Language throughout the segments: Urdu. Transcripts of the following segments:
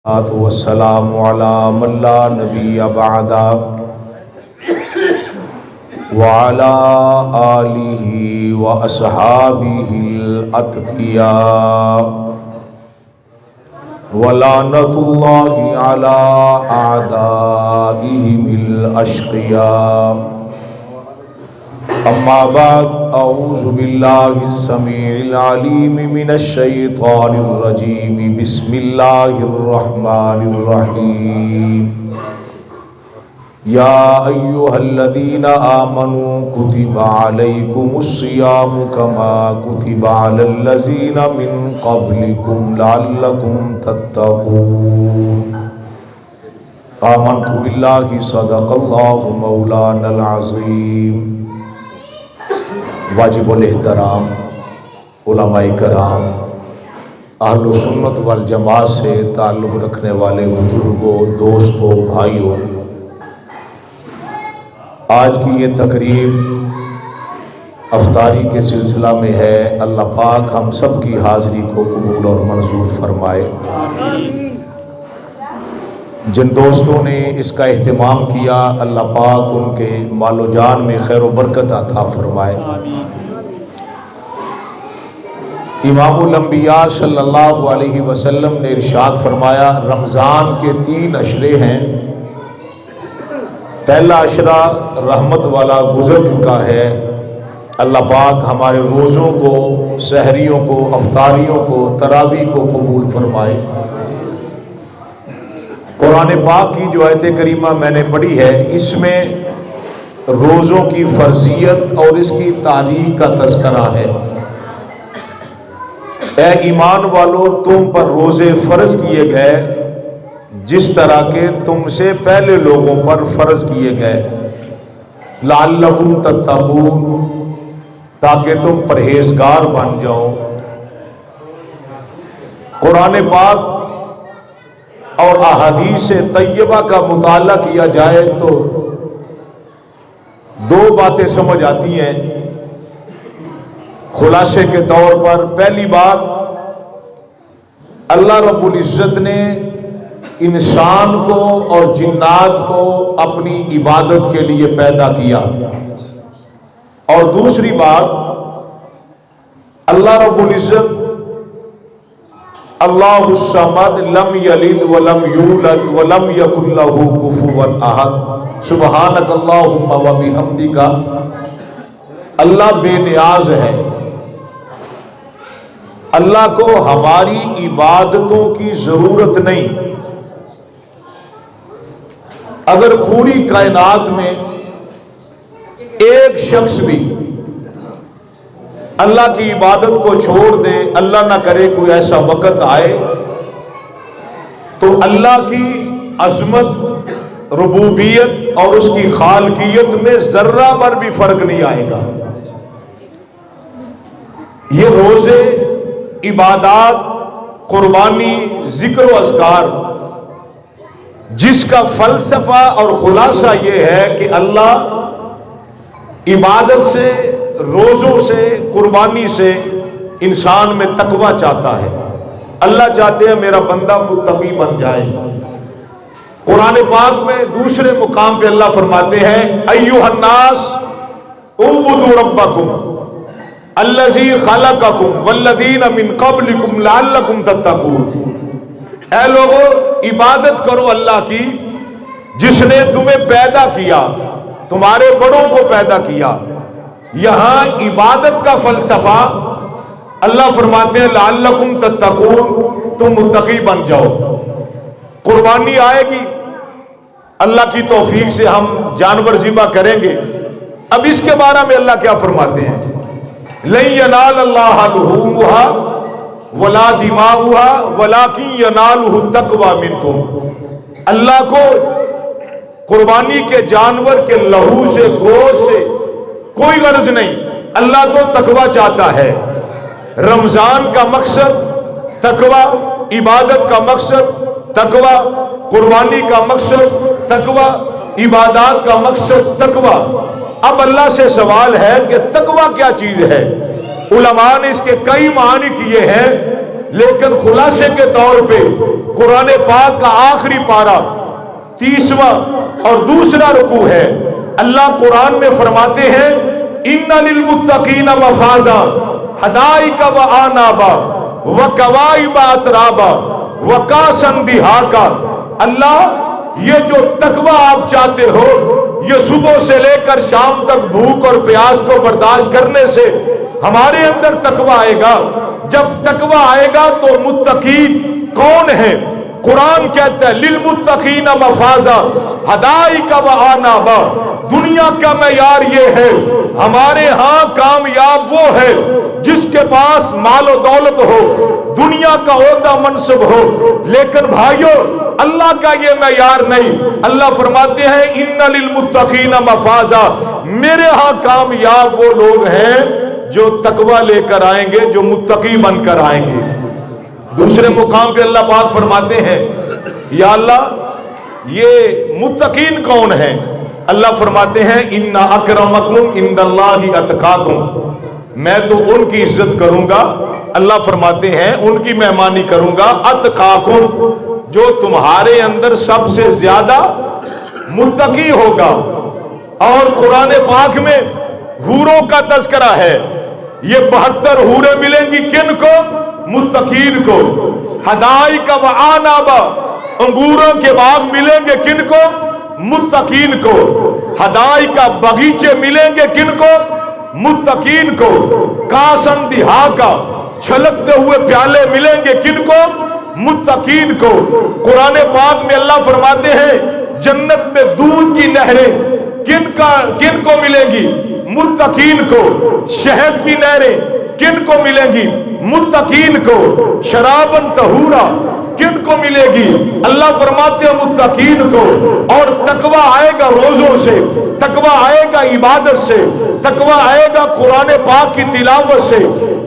والسلام على من لا نبي بعد وعلى آله وأصحابه الأتقياء ولعنة الله على أعدائهم الأشقياء. أما بعد، أعوذ بالله السميع العليم من الشيطان الرجيم. بسم الله الرحمن الرحيم. يا أيها الذين آمنوا كتب عليكم الصيام كما كتب على الذين من قبلكم لعلكم تتقون. آمنت بالله صدق الله مولانا العظيم. واجب الاحترام علماء کرام، اہل سنت والجماعت سے تعلق رکھنے والے بزرگوں، دوستوں، بھائیوں، آج کی یہ تقریب افطاری کے سلسلہ میں ہے. اللہ پاک ہم سب کی حاضری کو قبول اور منظور فرمائے. جن دوستوں نے اس کا اہتمام کیا، اللہ پاک ان کے مال و جان میں خیر و برکت عطا فرمائے. امام الانبیاء صلی اللہ علیہ وسلم نے ارشاد فرمایا، رمضان کے 3 عشرے ہیں. پہلا عشرہ رحمت والا گزر چکا ہے. اللہ پاک ہمارے روزوں کو، سحریوں کو، افطاریوں کو، تراویح کو قبول فرمائے. قرآن پاک کی جو آیت کریمہ میں نے پڑھی ہے، اس میں روزوں کی فرضیت اور اس کی تاریخ کا تذکرہ ہے. اے ایمان والو، تم پر روزے فرض کیے گئے جس طرح کہ تم سے پہلے لوگوں پر فرض کیے گئے. لعلکم تتقون، تاکہ تم پرہیزگار بن جاؤ. قرآن پاک اور احادیث طیبہ کا مطالعہ کیا جائے تو 2 باتیں سمجھ آتی ہیں خلاصے کے طور پر. پہلی بات، اللہ رب العزت نے انسان کو اور جنات کو اپنی عبادت کے لیے پیدا کیا. اور دوسری بات، اللہ رب العزت اللہ الصمد لم یلد ولم یولد ولم یکن لہ کفوا احد سبحانک اللہم و بحمدک. اللہ بے نیاز ہے. اللہ کو ہماری عبادتوں کی ضرورت نہیں. اگر پوری کائنات میں ایک شخص بھی اللہ کی عبادت کو چھوڑ دے، اللہ نہ کرے کوئی ایسا وقت آئے، تو اللہ کی عظمت، ربوبیت اور اس کی خالقیت میں ذرہ بھر بھی فرق نہیں آئے گا. یہ روزے، عبادات، قربانی، ذکر و اذکار، جس کا فلسفہ اور خلاصہ یہ ہے کہ اللہ عبادت سے، روزوں سے، قربانی سے انسان میں تقوی چاہتا ہے. اللہ چاہتے ہیں میرا بندہ متقی بن جائے. قرآن پاک میں دوسرے مقام پہ اللہ فرماتے ہیں، ایھا الناس اعبدوا ربکم الذی خلقکم والذین من قبلکم لعلکم تتقون. اے لوگو، عبادت کرو اللہ کی جس نے تمہیں پیدا کیا، تمہارے بڑوں کو پیدا کیا. یہاں عبادت کا فلسفہ اللہ فرماتے ہیں لعلکم تتقون، تم متقی بن جاؤ. قربانی آئے گی، اللہ کی توفیق سے ہم جانور ذبح کریں گے. اب اس کے بارے میں اللہ کیا فرماتے ہیں، لن ینال اللہ لحومھا ولا دماؤھا ولکن ینالہ التقوی منکم. اللہ کو قربانی کے جانور کے لہو سے، گوشت سے کوئی غرض نہیں. اللہ تو تقوی چاہتا ہے. رمضان کا مقصد تقوی، عبادت کا مقصد تقوی، قربانی کا مقصد تقوی، عبادات کا مقصد تقوی. اب اللہ سے سوال ہے کہ تقوی کیا چیز ہے. علماء نے اس کے کئی معنی کیے ہیں. لیکن خلاصے کے طور پہ قرآن پاک کا آخری پارہ 30واں اور دوسرا رکوع ہے. اللہ قرآن میں فرماتے ہیں ان للمتقین مفازا حدائق وعنابا وکواعب اترابا وکاسا دہاقا. اللہ یہ جو تقوی آپ چاہتے ہو یہ صبح سے لے کر شام تک بھوک اور پیاس کو برداشت کرنے سے ہمارے اندر تقوی آئے گا. جب تقوی آئے گا تو متقین کون ہے؟ قرآن کہتا ہے للمتقین مفازا حدائق وعنابا. دنیا کا معیار یہ ہے، ہمارے ہاں کامیاب وہ ہے جس کے پاس مال و دولت ہو، دنیا کا عہدہ منصب ہو. لیکن بھائیو اللہ کا یہ معیار نہیں. اللہ فرماتے ہیں ان للمتقین مفازا، میرے ہاں کامیاب وہ لوگ ہیں جو تقوی لے کر آئیں گے، جو متقی بن کر آئیں گے. دوسرے مقام پہ اللہ پاک فرماتے ہیں یا اللہ یہ متقین کون ہیں؟ اللہ فرماتے ہیں ان اکرمکم عند اللہ اتقاکم. میں تو ان کی عزت کروں گا، اللہ فرماتے ہیں ان کی مہمانی کروں گا، اتقاکم، جو تمہارے اندر سب سے زیادہ متقی ہوگا. اور قرآن پاک میں حوروں کا تذکرہ ہے. یہ 72 حوریں ملیں گی کن کو؟ متقین کو. حدائق وعنابا، انگوروں کے باغ ملیں گے کن کو؟ متقین کو. حدائق باغیچے ملیں گے کن کو؟ متقین کو. کاسن دہاقا، چھلکتے ہوئے پیالے ملیں گے کن کو؟ متقین کو. قرآن پاک میں اللہ فرماتے ہیں جنت میں دودھ کی نہریں کن کو ملیں گی؟ متقین کو. شہد کی نہریں کن کو ملیں گی؟ متقین کو. شرابن طہورا کن کو ملے گی؟ اللہ فرماتے ہیں متقین کو. اور تقوی آئے گا روزوں سے، تقوی آئے گا عبادت سے، تقوی آئے گا قرآن پاک کی تلاوت سے،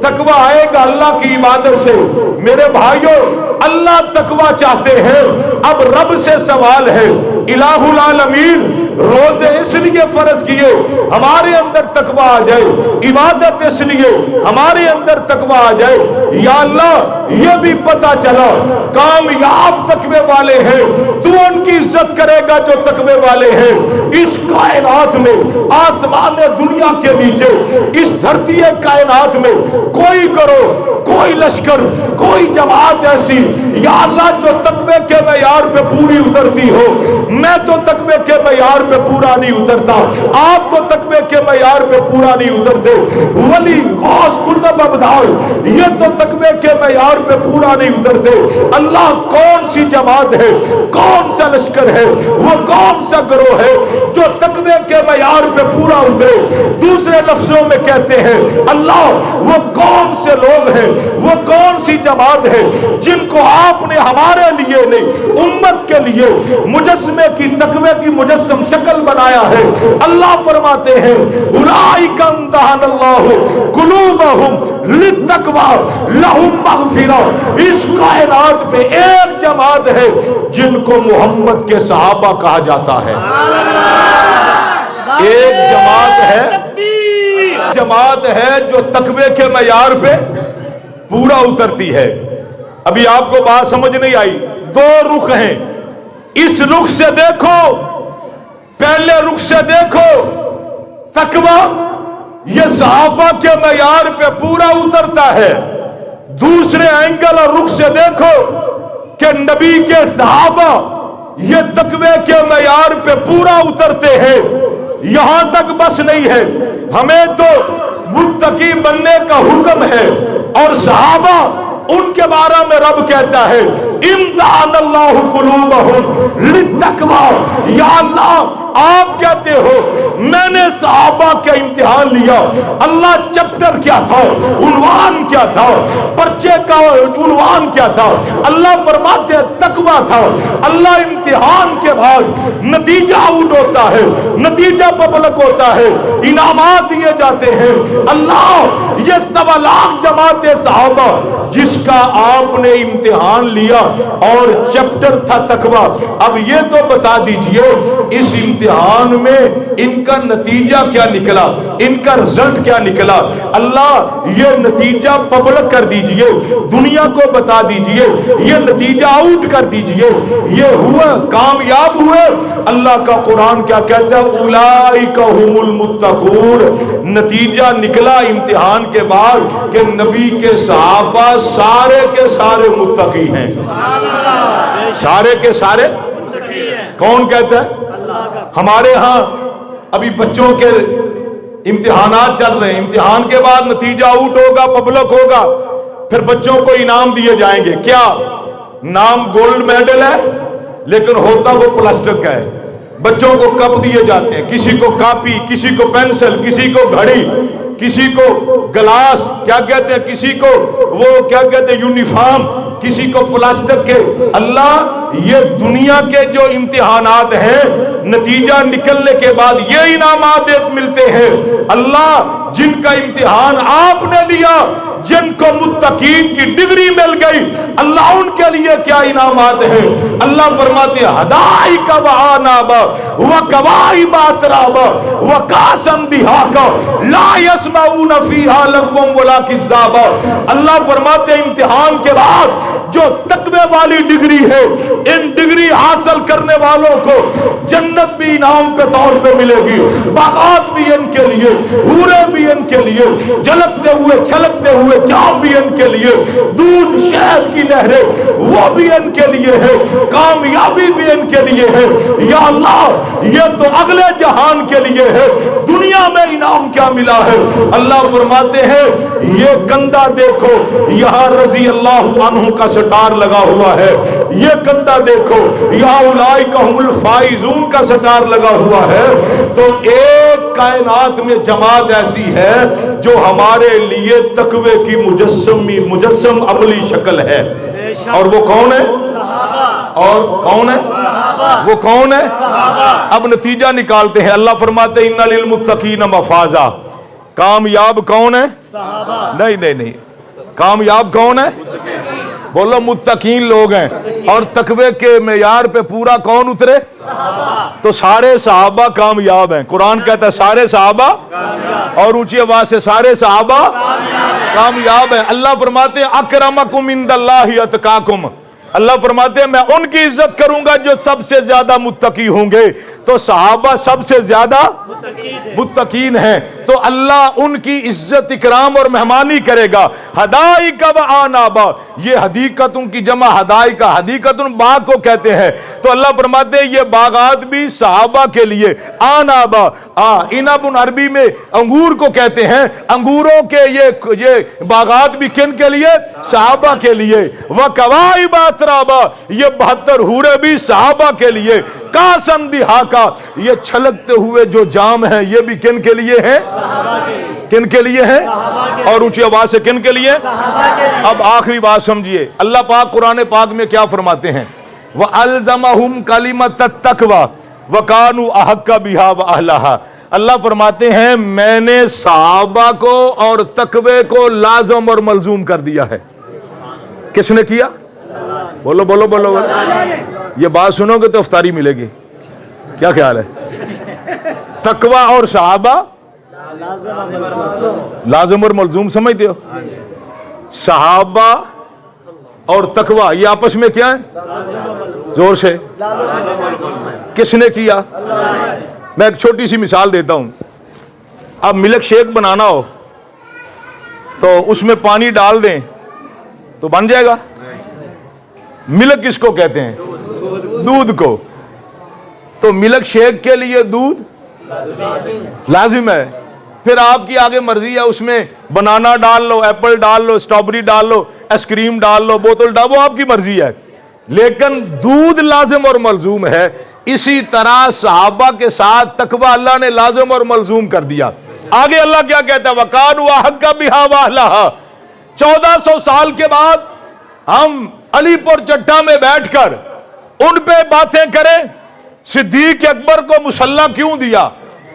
تقوی آئے گا اللہ کی عبادت سے. میرے بھائیوں اللہ تقوی چاہتے ہیں. اب رب سے سوال ہے الہ العالمین روزے اس لیے فرض کیے ہمارے اندر تقوی آ جائے، عبادت اس لیے ہمارے اندر تقوی آ جائے. یا اللہ یہ بھی پتا چلا کامیاب تقوی والے ہیں، تو ان کی عزت کرے گا جو تقوی والے ہیں. اس کائنات میں، آسمان دنیا کے نیچے، اس دھرتی کائنات میں کوئی کرو، کوئی لشکر، کوئی جماعت ایسی یا اللہ جو تقوی کے معیار پہ پوری اترتی ہو. میں تو تقوی کے معیار پہ پورا نہیں اترتا، آپ تو تقوی کے معیار پہ پورا نہیں اترتے. ولی غوث قطب ابدال یہ تو تقوی کے معیار پہ پورا نہیں اترتے. اللہ کون سی جماعت ہے، کون سا لشکر ہے، وہ کون سا گروہ ہے جو تقوی کے معیار پہ پورا اترے؟ دوسرے لفظوں میں کہتے ہیں اللہ وہ کون سے لوگ ہیں، وہ کون سی جماعت ہے جن کو آپ نے ہمارے لیے نہیں امت کے لیے مجسمے کی تقوی کی مجسم شکل بنایا ہے. اللہ فرماتے ہیں اولئک امتحن اللہ قلوبہم للتقوی لہم مغفرہ. اس کائنات پہ ایک جماعت ہے جن کو محمد کے صحابہ کہا جاتا ہے. ایک جماعت ہے جو تقوی کے معیار پہ پورا اترتی ہے. ابھی آپ کو بات سمجھ نہیں آئی؟ دو رخ ہیں. اس رخ سے دیکھو، پہلے رخ سے دیکھو تقوی یہ صحابہ کے معیار پہ پورا اترتا ہے. دوسرے اینگل اور رخ سے دیکھو کہ نبی کے صحابہ یہ تقوی کے معیار پہ پورا اترتے ہیں. یہاں تک بس نہیں ہے، ہمیں تو متقی بننے کا حکم ہے اور صحابہ ان کے بارے میں رب کہتا ہے امتحان اللہ قلوبہم للتقوی. یا اللہ آپ کہتے ہو میں نے صحابہ کا امتحان لیا. اللہ چپٹر کیا تھا، عنوان کیا تھا، پرچے کا عنوان کیا تھا؟ اللہ فرماتے ہیں تقوی تھا. اللہ امتحان کے بعد نتیجہ آؤٹ ہوتا ہے، نتیجہ پبلک ہوتا ہے، انعامات دیے جاتے ہیں. اللہ یہ 1.25 لاکھ جماعت صحابہ جس کا آپ نے امتحان لیا اور چپٹر تھا تقوی. اب یہ تو بتا دیجئے اس امتحان امتحان میں ان کا نتیجہ کیا نکلا، ان کا رزلٹ کیا نکلا، اللہ یہ نتیجہ پبلک کر دیجئے، دنیا کو بتا دیجئے، یہ نتیجہ آؤٹ کر دیجئے، یہ ہوا، کامیاب ہوئے۔ اللہ کا قرآن کیا کہتا ہے؟ اولئک هم المتقون۔ نتیجہ نکلا امتحان کے بعد کہ نبی کے صحابہ سارے کے سارے متقی ہیں، سارے کے سارے کون کہتا ہے؟ ہمارے ہاں ابھی بچوں کے امتحانات چل رہے ہیں، امتحان کے بعد نتیجہ آؤٹ ہوگا، پبلک ہوگا، پھر بچوں کو انعام دیے جائیں گے۔ کیا نام؟ گولڈ میڈل ہے، لیکن ہوتا وہ پلاسٹک کا ہے۔ بچوں کو کپ دیے جاتے ہیں، کسی کو کاپی، کسی کو پینسل، کسی کو گھڑی، کسی کو گلاس، کیا کہتے ہیں، کسی کو وہ کیا کہتے ہیں یونیفارم، کسی کو پلاسٹک کے۔ اللہ یہ دنیا کے جو امتحانات ہیں نتیجہ نکلنے کے بعد یہ انعامات ملتے ہیں۔ اللہ جن کا امتحان آپ نے لیا، جن کو متقین کی ڈگری مل گئی، اللہ ان کے لیے کیا انعامات ہیں۔ اللہ فرماتے ہیں حدائق وعنابا وکواعب اترابا وکاسا دہاقا لا یسمعون فیہا لغوا ولا کذابا۔ اللہ فرماتے ہیں امتحان کے بعد جو تقوی والی ڈگری ہے، ان ڈگری حاصل کرنے والوں کو جنت بھی انعام کے طور پہ ملے گی، باغات بھی ان کے لیے، حوریں بھی ان کے لیے، جھلکتے ہوئے چھلکتے ہوئے جام بھی ان کے لیے، دودھ شہد کی نہریں وہ بھی ان کے لیے ہے، کامیابی بھی ان کے لیے ہے۔ یا اللہ یہ تو اگلے جہان کے لیے ہے، دنیا میں انعام کیا ملا ہے۔ اللہ فرماتے ہیں یہ کندھا دیکھو، یہاں رضی اللہ عنہ کا سٹار لگا ہوا ہے، یہ کندھا دیکھو یا اولئک هم الفائزون کا سٹار لگا ہوا ہے۔ تو ایک کائنات میں جماعت ایسی ہے جو ہمارے لیے تقوی کی مجسم عملی شکل ہے، اور وہ کون ہے؟ اور کون ہے؟ وہ کون ہے؟ اب نتیجہ نکالتے ہیں۔ اللہ فرماتے ہیں ان للمتقین مفازا۔ کامیاب کون ہے؟ نہیں، کامیاب کون ہے؟ بولو متقین لوگ ہیں۔ اور تقوی کے معیار پہ پورا کون اترے؟ تو سارے صحابہ کامیاب ہیں۔ قرآن کہتا ہے سارے صحابہ، اور اونچی آواز سے سارے صحابہ کامیاب ہیں۔ اللہ فرماتے ہیں اکرمکم عند اللہ اتقاکم۔ اللہ فرماتے ہیں میں ان کی عزت کروں گا جو سب سے زیادہ متقی ہوں گے۔ تو صحابہ سب سے زیادہ متقین ہیں، تو اللہ ان کی عزت اکرام اور مہمانی کرے گا۔ حدائق وعنابا، یہ حدیقتوں کی جمع حدائق، حدیقتن باغ کو کہتے ہیں۔ تو اللہ فرماتے ہیں یہ باغات بھی صحابہ کے لیے۔ عنابا، عنب عربی میں انگور کو کہتے ہیں، انگوروں کے یہ باغات بھی کن کے لیے؟ صحابہ کے لیے۔ وکواعب اترابا، یہ 72 حوریں بھی صحابہ کے لیے۔ کاسن دہاقا، یہ چھلکتے ہوئے جو جام ہیں یہ بھی کن کے لیے ہیں؟ کن کے لیے ہیں؟ اور اونچی آواز سے کن کے لیے؟ اب آخری بات سمجھیے، اللہ پاک قرآن پاک میں کیا فرماتے ہیں؟ وَأَلْزَمَهُمْ كَلِمَةَ التَّقْوَى وَكَانُوا أَحَقَّ بِهَا وَأَهْلَهَا۔ اللہ فرماتے ہیں میں نے صحابہ کو اور تقوی کو لازم اور ملزوم کر دیا ہے۔ کس نے کیا؟ بولو بولو بولو بولو۔ یہ بات سنو گے تو افطاری ملے گی۔ کیا خیال ہے؟ تقوی اور صحابہ لازم اور ملزوم سمجھتے ہو؟ صحابہ اور تقوی یہ آپس میں کیا ہے؟ زور سے کس نے کیا؟ میں ایک چھوٹی سی مثال دیتا ہوں۔ اب ملک شیک بنانا ہو تو اس میں پانی ڈال دیں تو بن جائے گا؟ ملک کس کو کہتے ہیں؟ دودھ کو۔ تو ملک شیک کے لیے دودھ لازم ہے، پھر آپ کی آگے مرضی ہے، اس میں بنانا ڈال لو، ایپل ڈال لو، اسٹرابری ڈال لو، آئس کریم ڈال لو، بوتل ڈال، وہ آپ کی مرضی ہے، لیکن دودھ لازم اور ملزوم ہے۔ اسی طرح صحابہ کے ساتھ تقوی اللہ نے لازم اور ملزوم کر دیا۔ آگے اللہ کیا کہتا ہے؟ وَكَانُوا أَحَقَّ بِهَا وَأَهْلَهَا۔ 1400 سال کے بعد ہم علی پور چٹا میں بیٹھ کر ان پہ باتیں کریں، صدیق اکبر کو مصلی کیوں دیا،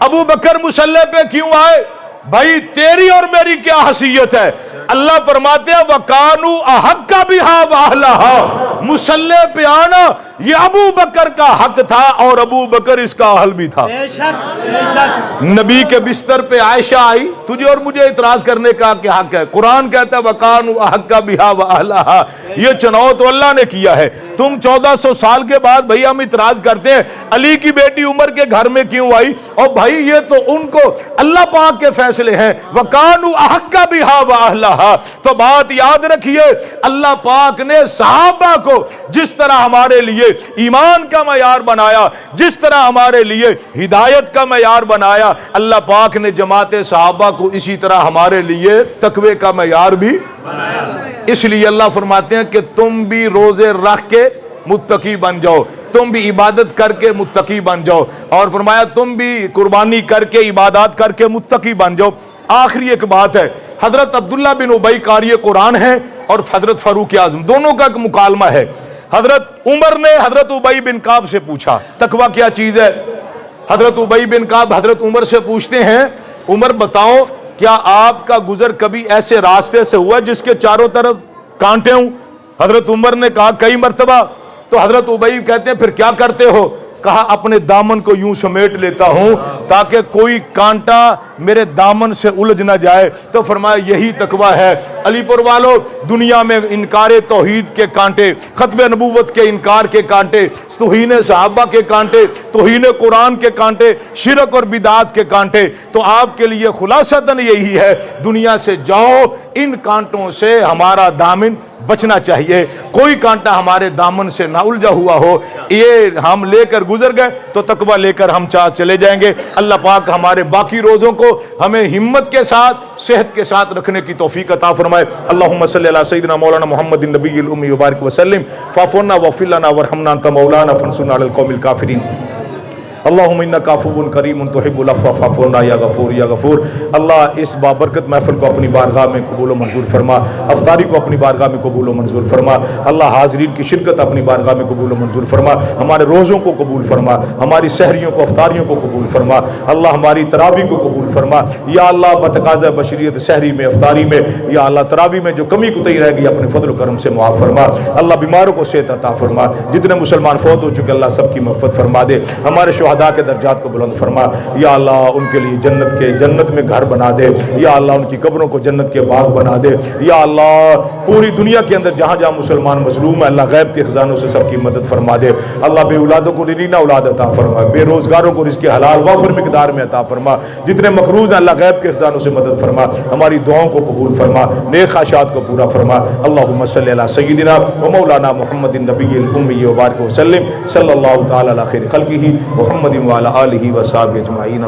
ابو بکر مصلی پہ کیوں آئے؟ بھائی تیری اور میری کیا حیثیت ہے؟ اللہ فرماتے ہیں وَكَانُوا أَحَقَّ بِهَا وَأَهْلَهَا۔ مصلی پہ آنا یہ ابو بکر کا حق تھا اور ابو بکر اس کا اہل بھی تھا۔ بے شک نبی کے بستر پہ عائشہ آئی، تجھے اور مجھے اعتراض کرنے کا کیا حق ہے؟ قرآن کہتا ہے وَقَانُوا أَحَقَّ بِهَا وَأَهْلَهَا، یہ چناؤ تو اللہ نے کیا ہے، تم 1400 سال کے بعد بھئی ہم اعتراض کرتے ہیں علی کی بیٹی عمر کے گھر میں کیوں آئی؟ اور بھائی یہ تو ان کو اللہ پاک کے فیصلے ہیں، وَقَانُوا أَحَقَّ بِهَا وَأَهْلَهَا۔ تو بات یاد رکھیے، اللہ پاک نے صحابہ کو جس طرح ہمارے لیے ایمان کا معیار بنایا، جس طرح ہمارے لیے ہدایت کا معیار بنایا، اللہ پاک نے جماعت صحابہ کو اسی طرح ہمارے لیے تقوی کا معیار بھی بنایا۔ اس لیے اللہ فرماتے ہیں کہ تم بھی روزے رکھ کے متقی بن جاؤ، تم بھی عبادت کر کے متقی بن جاؤ، اور فرمایا تم بھی قربانی کر کے عبادات کر کے متقی بن جاؤ۔ آخری ایک بات ہے، حضرت عبداللہ بن ابی قاری قرآن ہے اور حضرت فاروق اعظم، دونوں کا ایک مکالمہ ہے۔ حضرت عمر نے حضرت ابی بن کعب سے پوچھا تقوی کیا چیز ہے؟ حضرت ابی بن کعب حضرت عمر سے پوچھتے ہیں عمر بتاؤ کیا آپ کا گزر کبھی ایسے راستے سے ہوا جس کے چاروں طرف کانٹے ہوں؟ حضرت عمر نے کہا کئی مرتبہ۔ تو حضرت ابی کہتے ہیں پھر کیا کرتے ہو؟ کہا اپنے دامن کو یوں سمیٹ لیتا ہوں تاکہ کوئی کانٹا میرے دامن سے الجھ نہ جائے۔ تو فرمایا یہی تقوی ہے۔ علی پور والو، دنیا میں انکار توحید کے کانٹے، ختم نبوت کے انکار کے کانٹے، توہین صحابہ کے کانٹے، توہین قرآن کے کانٹے، شرک اور بدعات کے کانٹے، تو آپ کے لیے خلاصتاً یہی ہے دنیا سے جاؤ، ان کانٹوں سے ہمارا دامن بچنا چاہیے، کوئی کانٹا ہمارے دامن سے نہ الجھا ہوا ہو۔ یہ ہم لے کر گزر گئے تو تقوی لے کر ہم چلے جائیں گے۔ اللہ پاک ہمارے باقی روزوں کو ہمیں ہمت کے ساتھ، صحت کے ساتھ رکھنے کی توفیق عطا فرمائے۔ اللہم صلی علی سیدنا مولانا محمد النبی الامی وبارک وسلم فاعف عنا واغفر لنا وارحمنا انت مولانا فانصرنا علی القوم الکافرین۔ اللہم انک عفو کریم تحب العفو فاعف عنا یا غفور یا غفور۔ اللہ اس بابرکت محفل کو اپنی بارگاہ میں قبول و منظور فرما، افطاری کو اپنی بارگاہ میں قبول و منظور فرما۔ اللہ حاضرین کی شرکت اپنی بارگاہ میں قبول و منظور فرما، ہمارے روزوں کو قبول فرما، ہماری سحریوں کو افطاریوں کو قبول فرما، اللہ ہماری تراویح کو قبول فرما۔ یا اللہ بتقاضۂ بشریت سحری میں، افطاری میں، یا اللہ تراویح میں جو کمی کوتاہی رہ گئی اپنے فضل و کرم سے معاف فرما۔ اللہ بیماروں کو صحت عطا فرما، جتنے مسلمان فوت ہو چکے اللہ سب کی مغفرت فرما دے، ہمارے شہداء کے درجات کو بلند فرما۔ یا اللہ ان کے لیے جنت میں گھر بنا دے، یا اللہ ان کی قبروں کو جنت کے باغ بنا دے۔ یا اللہ پوری دنیا کے اندر جہاں جہاں مسلمان مظلوم ہیں اللہ غیب کے خزانوں سے سب کی مدد فرما دے۔ اللہ بے اولادوں کو نرینہ اولاد عطا فرما، بے روزگاروں کو رزق حلال وافر مقدار میں عطا فرما، جتنے مقروض ہیں اللہ غیب کے خزانوں سے مدد فرما، ہماری دعاؤں کو قبول فرما، نیک خواہشات کو پورا فرما۔ اللہم صلی علی سیدنا و مولانا محمد النبی الامی وبارک وسلم صلی اللہ تعالی علی خیر خلقہ محمد وعلی آلہ وصحبہ اجمعین۔